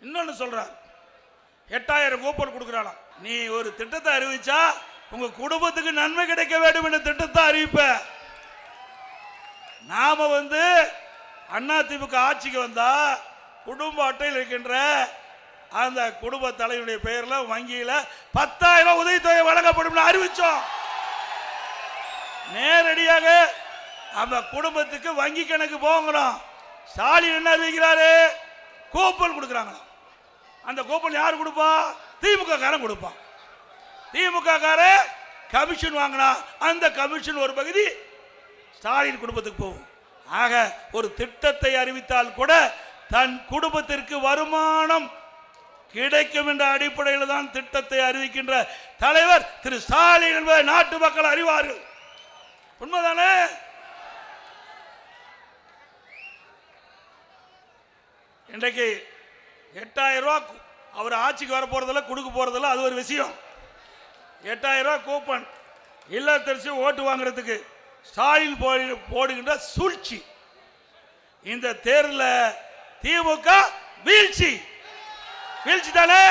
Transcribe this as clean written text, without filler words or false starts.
இன்னொன்னு சொல்றார், 8000 கூப்பன் கொடுக்குறாளாம். நீ ஒரு திட்டத்தை அறிவிச்சா உங்க குடும்பத்துக்கு நன்மை கிடைக்க வேண்டும் என்ற திட்டத்தை அறிவிப்ப. நாம அதிமுக ஆட்சிக்கு வந்தா குடும்ப அட்டையில் இருக்கின்ற அந்த குடும்ப தலைவருடைய பெயர்ல வங்கியில 10,000 உதவித்தொகை வழங்கப்படும் அறிவிச்சோம். நேரடியாக அந்த குடும்பத்துக்கு வங்கி கணக்கு போகணும். ஸ்டாலின் என்ன அறிவிக்கிறாரு? கூப்பன் கொடுக்குறாங்களா. அந்த கூப்பன் யார் கொடுப்பா? திமுக காரன் கொடுப்பான். திமுக காரன் கமிஷன் வாங்கினா அந்த கமிஷன் ஒரு பகுதி ஸ்டாலின் குடும்பத்துக்கு போகும். ஆக ஒரு திட்டத்தை அறிவித்தால் கூட தன் குடும்பத்திற்கு வருமானம் கிடைக்கும் என்ற அடிப்படையில் தான் திட்டத்தை அறிவிக்கின்ற தலைவர் திரு ஸ்டாலின் என்பதை நாட்டு மக்கள் அறிவார்கள். உண்மைதானே? இன்றைக்கு 8000 ரூபாய் அவர் ஆட்சிக்கு வர போறதில்ல, கொடுக்க போறதில்ல, அது ஒரு விஷயம். 8000 ரூபாய் கூப்பன் இல்லத்தரசி ஓட்டு வாங்குறதுக்கு ஸ்டாலின் போடுகின்ற சூழ்ச்சி. இந்த தேர்தலில் திமுக வீழ்ச்சி தானே?